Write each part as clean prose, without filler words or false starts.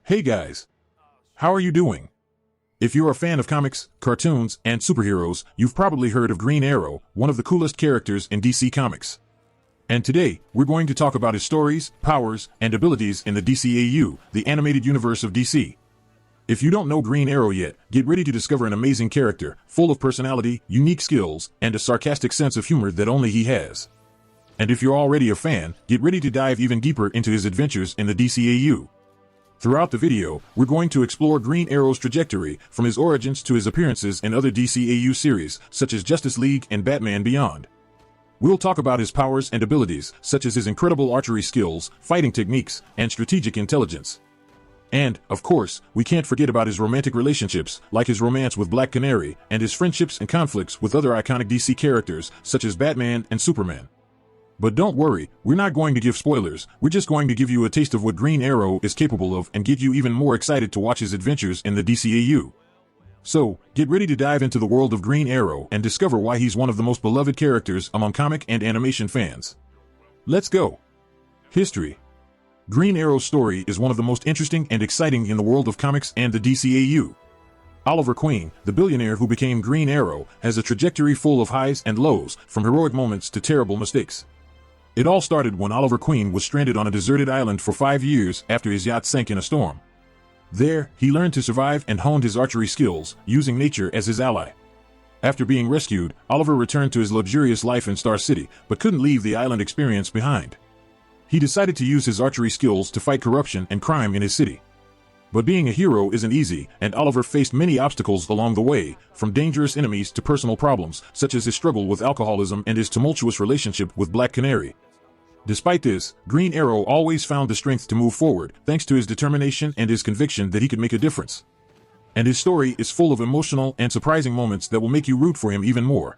Hey guys, how are you doing? If you're a fan of comics, cartoons, and superheroes, you've probably heard of Green Arrow, one of the coolest characters in DC Comics. And today, we're going to talk about his stories, powers, and abilities in the DCAU, the animated universe of DC. If you don't know Green Arrow yet, get ready to discover an amazing character, full of personality, unique skills, and a sarcastic sense of humor that only he has. And if you're already a fan, get ready to dive even deeper into his adventures in the DCAU. Throughout the video, we're going to explore Green Arrow's trajectory, from his origins to his appearances in other DCAU series, such as Justice League and Batman Beyond. We'll talk about his powers and abilities, such as his incredible archery skills, fighting techniques, and strategic intelligence. And, of course, we can't forget about his romantic relationships, like his romance with Black Canary, and his friendships and conflicts with other iconic DC characters, such as Batman and Superman. But don't worry, we're not going to give spoilers, we're just going to give you a taste of what Green Arrow is capable of and get you even more excited to watch his adventures in the DCAU. So, get ready to dive into the world of Green Arrow and discover why he's one of the most beloved characters among comic and animation fans. Let's go! History. Green Arrow's story is one of the most interesting and exciting in the world of comics and the DCAU. Oliver Queen, the billionaire who became Green Arrow, has a trajectory full of highs and lows, from heroic moments to terrible mistakes. It all started when Oliver Queen was stranded on a deserted island for 5 years after his yacht sank in a storm. There, he learned to survive and honed his archery skills, using nature as his ally. After being rescued, Oliver returned to his luxurious life in Star City, but couldn't leave the island experience behind. He decided to use his archery skills to fight corruption and crime in his city. But being a hero isn't easy, and Oliver faced many obstacles along the way, from dangerous enemies to personal problems, such as his struggle with alcoholism and his tumultuous relationship with Black Canary. Despite this, Green Arrow always found the strength to move forward, thanks to his determination and his conviction that he could make a difference. And his story is full of emotional and surprising moments that will make you root for him even more.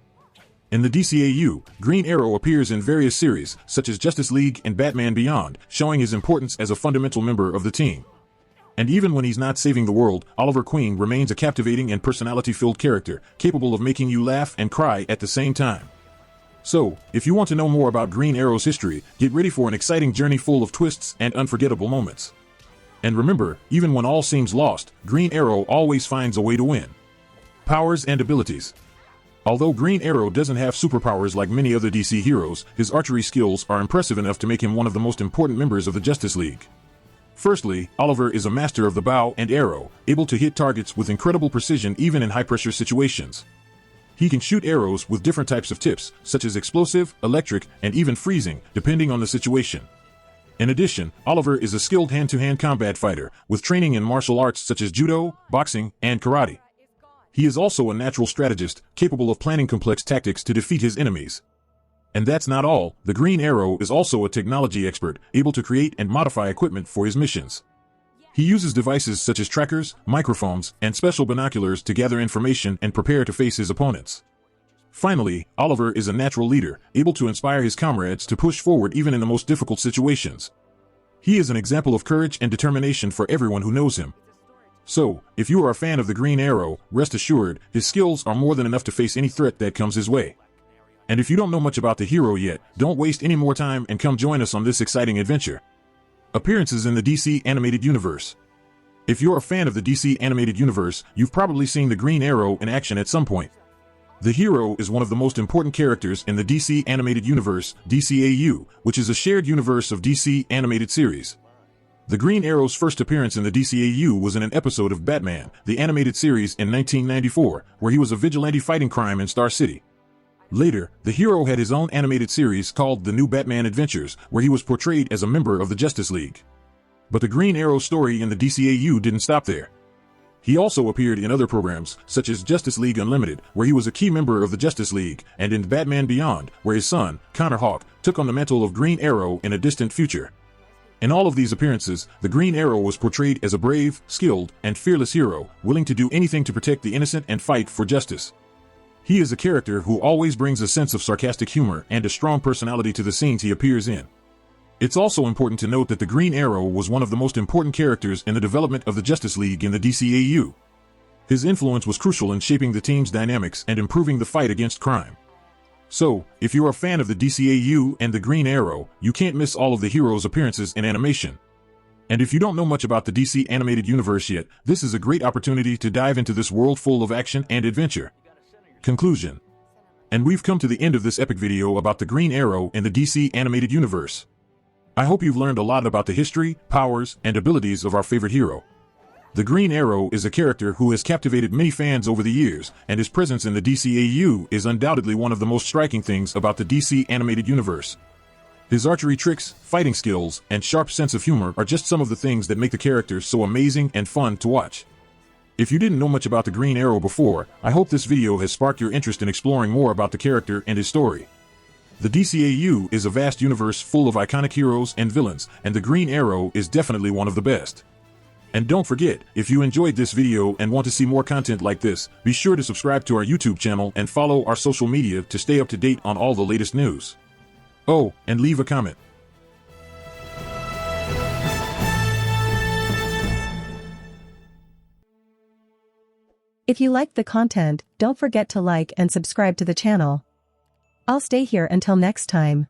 In the DCAU, Green Arrow appears in various series, such as Justice League and Batman Beyond, showing his importance as a fundamental member of the team. And even when he's not saving the world, Oliver Queen remains a captivating and personality-filled character, capable of making you laugh and cry at the same time. So, if you want to know more about Green Arrow's history, get ready for an exciting journey full of twists and unforgettable moments. And remember, even when all seems lost, Green Arrow always finds a way to win. Powers and abilities. Although Green Arrow doesn't have superpowers like many other DC heroes, his archery skills are impressive enough to make him one of the most important members of the Justice League. Firstly, Oliver is a master of the bow and arrow, able to hit targets with incredible precision even in high-pressure situations. He can shoot arrows with different types of tips, such as explosive, electric, and even freezing, depending on the situation. In addition, Oliver is a skilled hand-to-hand combat fighter, with training in martial arts such as judo, boxing, and karate. He is also a natural strategist, capable of planning complex tactics to defeat his enemies. And that's not all, the Green Arrow is also a technology expert, able to create and modify equipment for his missions. He uses devices such as trackers, microphones, and special binoculars to gather information and prepare to face his opponents. Finally, Oliver is a natural leader, able to inspire his comrades to push forward even in the most difficult situations. He is an example of courage and determination for everyone who knows him. So, if you are a fan of the Green Arrow, rest assured, his skills are more than enough to face any threat that comes his way. And if you don't know much about the hero yet, don't waste any more time and come join us on this exciting adventure. Appearances in the DC Animated Universe. If you're a fan of the DC Animated Universe, you've probably seen the Green Arrow in action at some point. The hero is one of the most important characters in the DC Animated Universe, DCAU, which is a shared universe of DC animated series. The Green Arrow's first appearance in the DCAU was in an episode of Batman, the animated series in 1994, where he was a vigilante fighting crime in Star City. Later, the hero had his own animated series called The New Batman Adventures, where he was portrayed as a member of the Justice League. But the Green Arrow story in the DCAU didn't stop there. He also appeared in other programs, such as Justice League Unlimited, where he was a key member of the Justice League, and in Batman Beyond, where his son, Connor Hawke, took on the mantle of Green Arrow in a distant future. In all of these appearances, the Green Arrow was portrayed as a brave, skilled, and fearless hero, willing to do anything to protect the innocent and fight for justice. He is a character who always brings a sense of sarcastic humor and a strong personality to the scenes he appears in. It's also important to note that the Green Arrow was one of the most important characters in the development of the Justice League in the DCAU. His influence was crucial in shaping the team's dynamics and improving the fight against crime. So, if you're a fan of the DCAU and the Green Arrow, you can't miss all of the hero's appearances in animation. And if you don't know much about the DC animated universe yet, this is a great opportunity to dive into this world full of action and adventure. Conclusion. And we've come to the end of this epic video about the Green Arrow in the DC animated universe. I hope you've learned a lot about the history, powers, and abilities of our favorite hero. The Green Arrow is a character who has captivated many fans over the years, and his presence in the DCAU is undoubtedly one of the most striking things about the DC animated universe. His archery tricks, fighting skills, and sharp sense of humor are just some of the things that make the character so amazing and fun to watch. If you didn't know much about the Green Arrow before, I hope this video has sparked your interest in exploring more about the character and his story. The DCAU is a vast universe full of iconic heroes and villains, and the Green Arrow is definitely one of the best. And don't forget, if you enjoyed this video and want to see more content like this, be sure to subscribe to our YouTube channel and follow our social media to stay up to date on all the latest news. Oh, and leave a comment. If you liked the content, don't forget to like and subscribe to the channel. I'll stay here until next time.